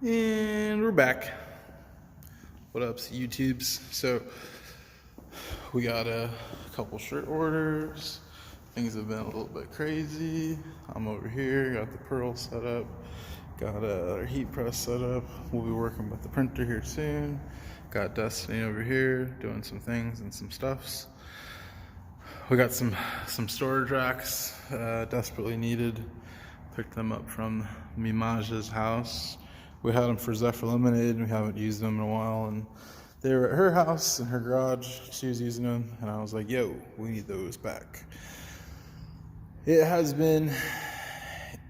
And we're back. What up, YouTubes? So we got a couple shirt orders. Things have been a little bit crazy. I'm over here, got the Pearl set up, got our heat press set up. We'll be working with the printer here soon. Got Destiny over here doing some things and some stuffs. We got some storage racks desperately needed. Picked them up from Mimaja's house. We had them for Zephyr Lemonade, and we haven't used them in a while. And they were at her house in her garage. She was using them, and I was like, "Yo, we need those back." It has been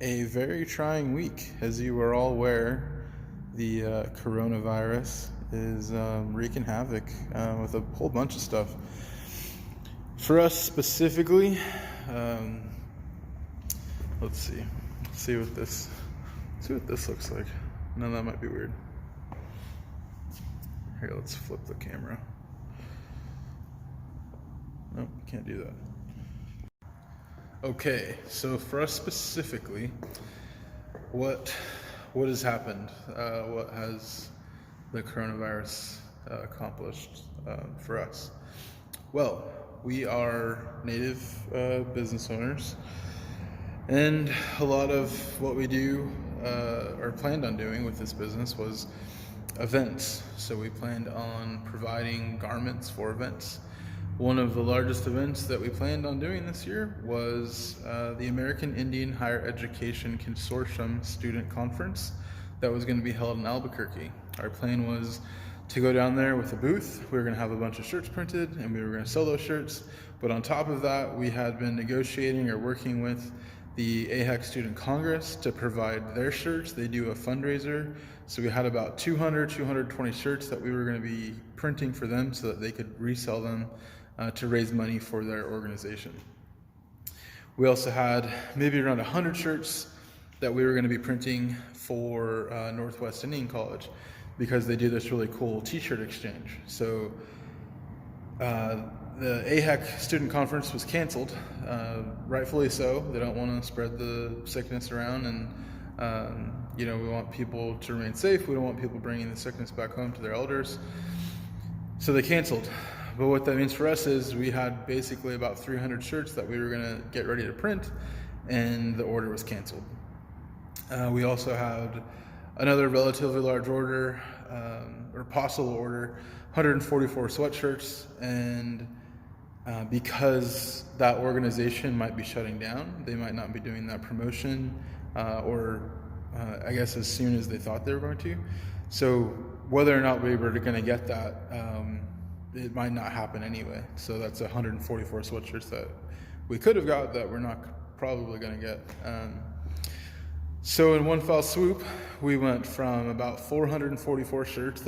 a very trying week, as you are all aware. The coronavirus is wreaking havoc with a whole bunch of stuff. For us specifically, let's see what this looks like. No, that might be weird. Here, let's flip the camera. Nope, can't do that. Okay, so for us specifically, what has happened? What has the coronavirus accomplished for us? Well, we are native business owners, and a lot of what we do or planned on doing with this business was events. So we planned on providing garments for events. One of the largest events that we planned on doing this year was the American Indian Higher Education Consortium Student Conference that was going to be held in Albuquerque. Our plan was to go down there with a booth. We were going to have a bunch of shirts printed, and we were going to sell those shirts. But on top of that, we had been negotiating or working with the AHEC Student Congress to provide their shirts. They do a fundraiser. So we had about 220 shirts that we were going to be printing for them so that they could resell them to raise money for their organization. We also had maybe around 100 shirts that we were going to be printing for Northwest Indian College, because they do this really cool t-shirt exchange. So the AHEC student conference was canceled, rightfully so. They don't want to spread the sickness around, and we want people to remain safe. We don't want people bringing the sickness back home to their elders. So they canceled. But what that means for us is we had basically about 300 shirts that we were going to get ready to print, and the order was canceled. We also had another relatively large order, or possible order, 144 sweatshirts, and because that organization might be shutting down, they might not be doing that promotion, or I guess as soon as they thought they were going to. So whether or not we were going to get that, it might not happen anyway. So that's 144 sweatshirts that we could have got that we're not probably going to get. So in one fell swoop, we went from about 444 shirts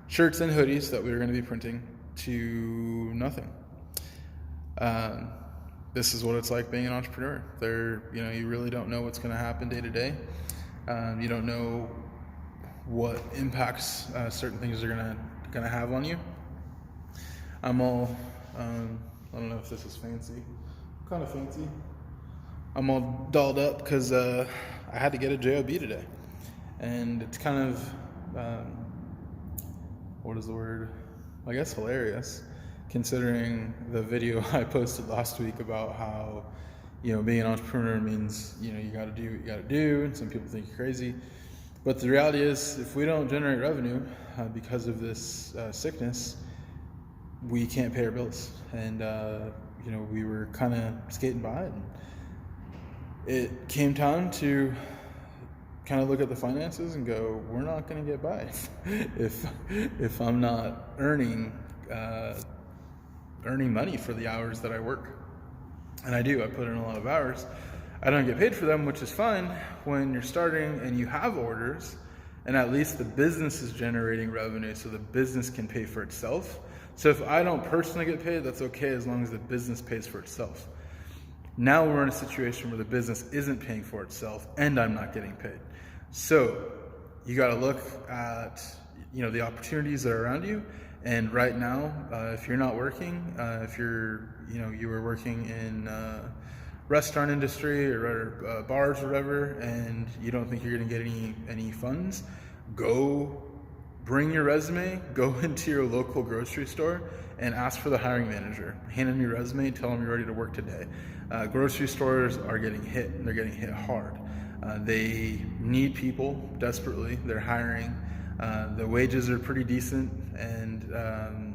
shirts and hoodies that we were going to be printing to nothing. This is what it's like being an entrepreneur. You really don't know what's going to happen day to day. You don't know what impacts certain things are going to have on you. I'm all, I don't know if this is fancy. Kind of fancy. I'm all dolled up because I had to get a JOB today. And it's kind of, what is the word? I guess hilarious, considering the video I posted last week about how, being an entrepreneur means, you got to do what you got to do, and some people think you're crazy. But the reality is, if we don't generate revenue because of this sickness, we can't pay our bills. And, we were kind of skating by it. And it came time to kind of look at the finances and go, we're not going to get by if I'm not earning money for the hours that I work. And I do. I put in a lot of hours. I don't get paid for them, which is fine when you're starting and you have orders, and at least the business is generating revenue so the business can pay for itself. So if I don't personally get paid, that's okay as long as the business pays for itself. Now we're in a situation where the business isn't paying for itself and I'm not getting paid. So you got to look at, the opportunities that are around you. And right now, if you're not working, if you were working in restaurant industry or bars or whatever, and you don't think you're going to get any funds, go bring your resume, go into your local grocery store and ask for the hiring manager. Hand them your resume, tell them you're ready to work today. Grocery stores are getting hit, and they're getting hit hard. They need people desperately. They're hiring. The wages are pretty decent, and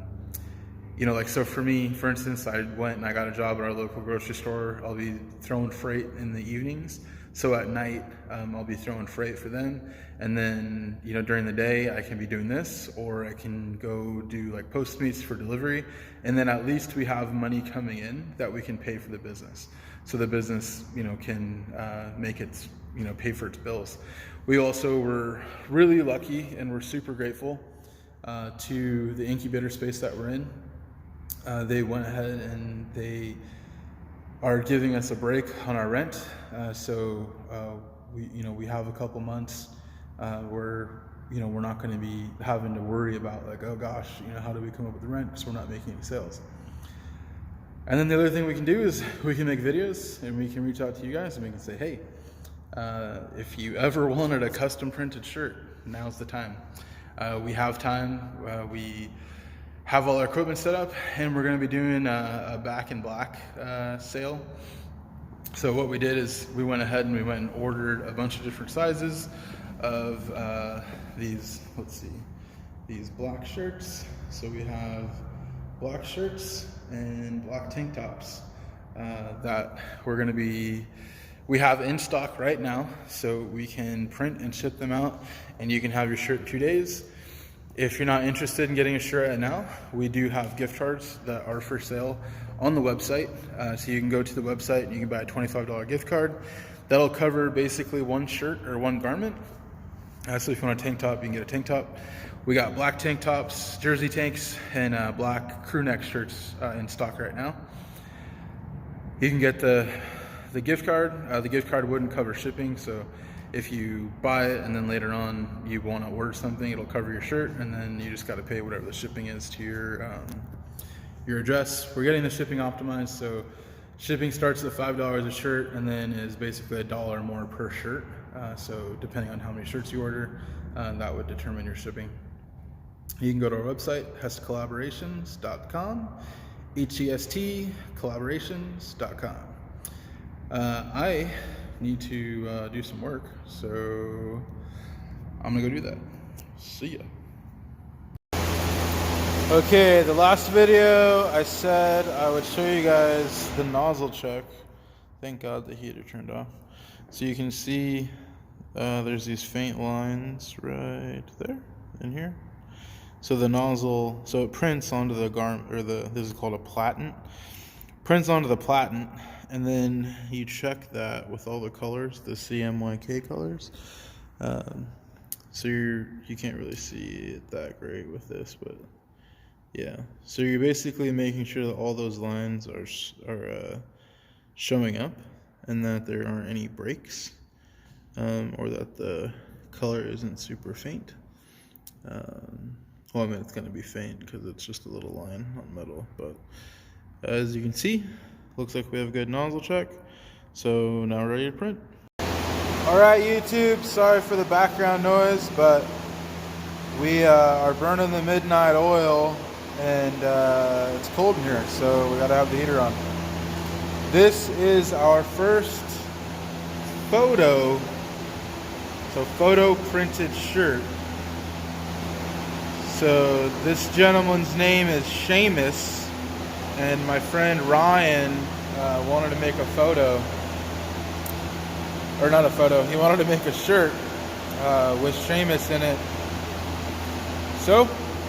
you know, like, so for me, for instance, I went and I got a job at our local grocery store. I'll be throwing freight in the evenings. So at night, I'll be throwing freight for them. And then, you know, during the day, I can be doing this, or I can go do like Postmates for delivery. And then at least we have money coming in that we can pay for the business. So the business, you know, can make its, you know, pay for its bills. We also were really lucky, and we're super grateful to the incubator space that we're in. They went ahead and they are giving us a break on our rent. So we have a couple months where, you know, we're not going to be having to worry about like, oh gosh, you know, how do we come up with the rent because we're not making any sales. And then the other thing we can do is we can make videos, and we can reach out to you guys, and we can say, hey, if you ever wanted a custom printed shirt, now's the time. We have time. We have all our equipment set up, and we're going to be doing a back in black sale. So what we did is we went ahead and we went and ordered a bunch of different sizes of these, let's see, these black shirts. So we have black shirts and black tank tops that we have in stock right now, so we can print and ship them out, and you can have your shirt in 2 days. If you're not interested in getting a shirt right now, we do have gift cards that are for sale on the website. So you can go to the website and you can buy a $25 gift card. That'll cover basically one shirt or one garment. So if you want a tank top, you can get a tank top. We got black tank tops, jersey tanks, and black crew neck shirts in stock right now. You can get the gift card. The gift card wouldn't cover shipping, so if you buy it and then later on you want to order something, it'll cover your shirt, and then you just got to pay whatever the shipping is to your address. We're getting the shipping optimized, so shipping starts at $5 a shirt and then is basically $1 more per shirt. So depending on how many shirts you order, that would determine your shipping. You can go to our website, hestcollaborations.com, HEST collaborations.com. I need to do some work, so I'm gonna go do that. See ya. Okay, the last video I said I would show you guys the nozzle check. Thank God the heater turned off. So you can see there's these faint lines right there in here. So the nozzle, so it prints onto the garment, or this is called a platen. Prints onto the platen, and then you check that with all the colors, the CMYK colors. So you can't really see it that great with this, but yeah. So you're basically making sure that all those lines are showing up, and that there aren't any breaks, or that the color isn't super faint. Well, I mean, it's going to be faint because it's just a little line on metal, but as you can see, looks like we have a good nozzle check. So now we're ready to print. Alright YouTube, sorry for the background noise, but we are burning the midnight oil, and it's cold in here, so we gotta have the heater on. This is our first photo printed shirt. So this gentleman's name is Seamus, and my friend Ryan wanted to make a photo, or not a photo, he wanted to make a shirt with Seamus in it. So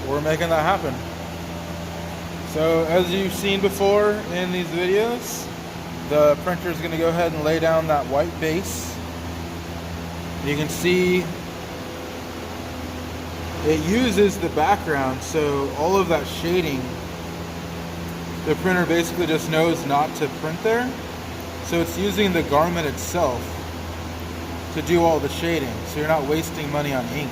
we're making that happen. So as you've seen before in these videos, the printer is going to go ahead and lay down that white base. You can see it uses the background, so all of that shading, the printer basically just knows not to print there. So it's using the garment itself to do all the shading, so you're not wasting money on ink.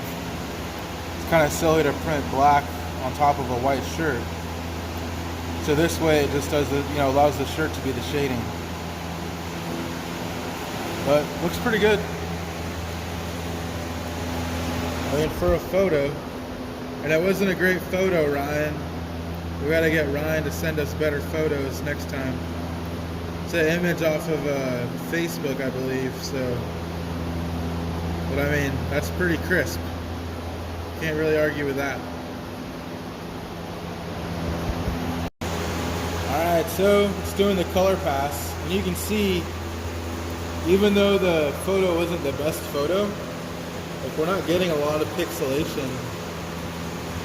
It's kind of silly to print black on top of a white shirt. So this way it just does the, allows the shirt to be the shading. but looks pretty good. I mean, for a photo, and it wasn't a great photo, Ryan. We gotta get Ryan to send us better photos next time. It's an image off of Facebook, I believe, so. But I mean, that's pretty crisp. Can't really argue with that. Alright, so it's doing the color pass, and you can see, even though the photo wasn't the best photo, like we're not getting a lot of pixelation.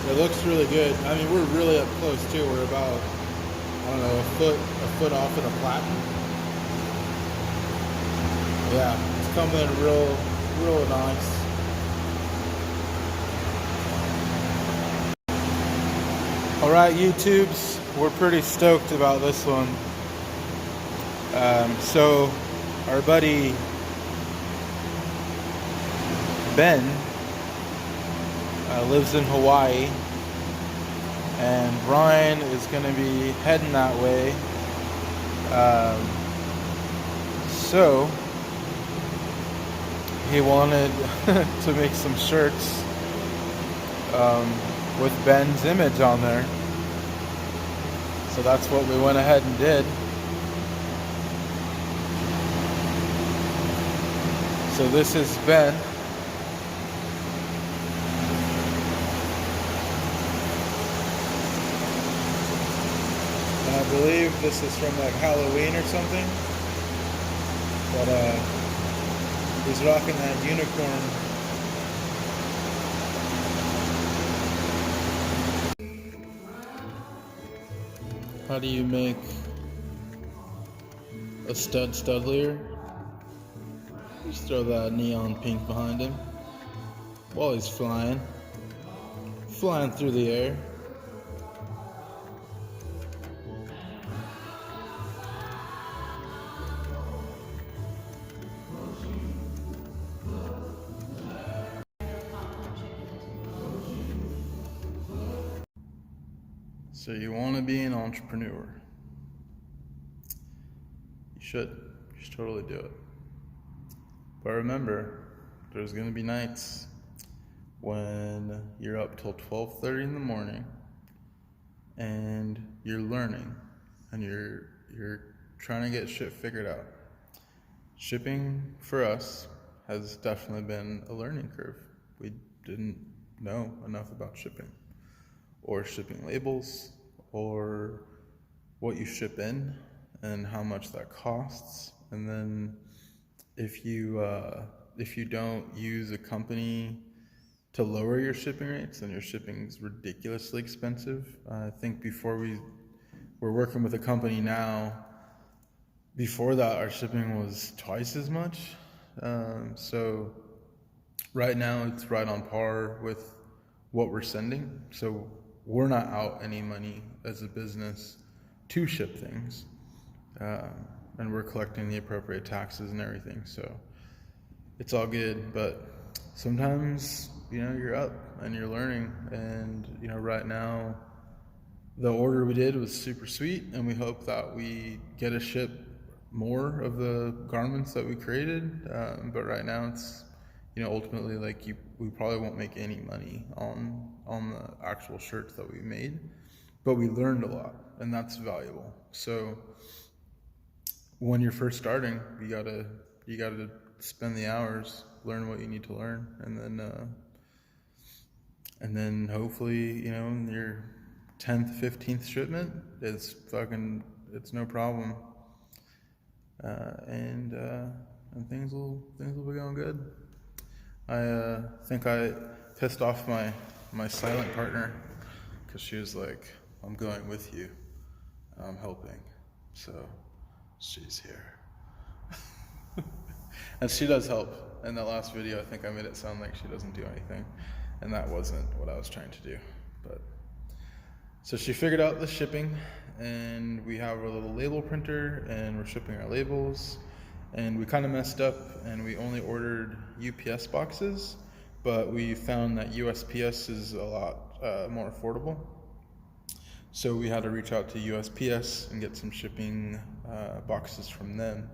It looks really good. I mean, we're really up close too. We're about, I don't know, a foot off of the platen. Yeah, it's coming in real nice. All right, YouTubes, we're pretty stoked about this one. So our buddy Ben lives in Hawaii, and Ryan is going to be heading that way. So he wanted to make some shirts with Ben's image on there. So that's what we went ahead and did. So this is Ben. And I believe this is from like Halloween or something. But he's rocking that unicorn. How do you make a studlier? Just throw that neon pink behind him while he's flying through the air. So you want to be an entrepreneur. You should totally do it. But remember, there's going to be nights when you're up till 12:30 in the morning and you're learning and you're trying to get shit figured out. Shipping for us has definitely been a learning curve. We didn't know enough about shipping or shipping labels or what you ship in and how much that costs. And then if you don't use a company to lower your shipping rates, then your shipping is ridiculously expensive. I think before we're working with a company now, before that our shipping was twice as much. So right now it's right on par with what we're sending. So we're not out any money as a business to ship things. And we're collecting the appropriate taxes and everything. So it's all good, but sometimes, you're up and you're learning. And, right now the order we did was super sweet, and we hope that we get to ship more of the garments that we created. But right now it's, ultimately we probably won't make any money on the actual shirts that we made, but we learned a lot, and that's valuable. So when you're first starting, you gotta spend the hours, learn what you need to learn, and then hopefully, your 10th, 15th shipment is it's no problem, and things will be going good. I think I pissed off my silent partner because she was like, "I'm going with you, I'm helping," so she's here. And she does help. In that last video, I think I made it sound like she doesn't do anything, and that wasn't what I was trying to do. But so she figured out the shipping, and we have our little label printer, and we're shipping our labels. And we kind of messed up, and we only ordered UPS boxes, but we found that USPS is a lot more affordable. So we had to reach out to USPS and get some shipping boxes from them.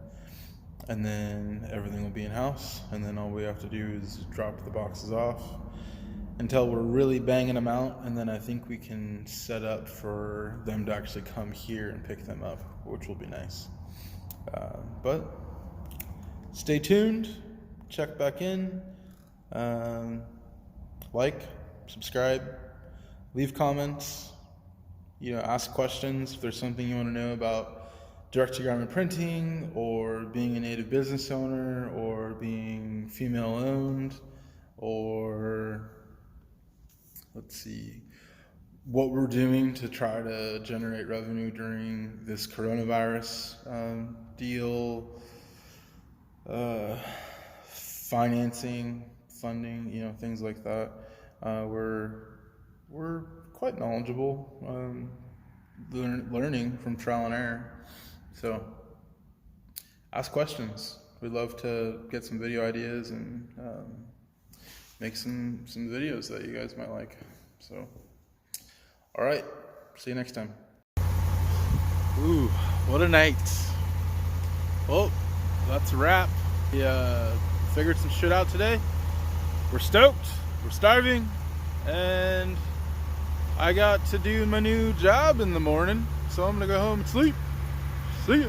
and then everything will be in-house, and then all we have to do is drop the boxes off until we're really banging them out, and then I think we can set up for them to actually come here and pick them up, which will be nice. But stay tuned, check back in, like, subscribe, leave comments, ask questions if there's something you want to know about direct-to-garment printing, or being a native business owner, or being female-owned, or let's see, what we're doing to try to generate revenue during this coronavirus deal, financing, funding, things like that. We're quite knowledgeable, learning from trial and error. So ask questions. We'd love to get some video ideas and make some videos that you guys might like. So, all right, see you next time. Ooh, what a night. Well, that's a wrap. We figured some shit out today. We're stoked, we're starving, and I got to do my new job in the morning, so I'm gonna go home and sleep. See ya.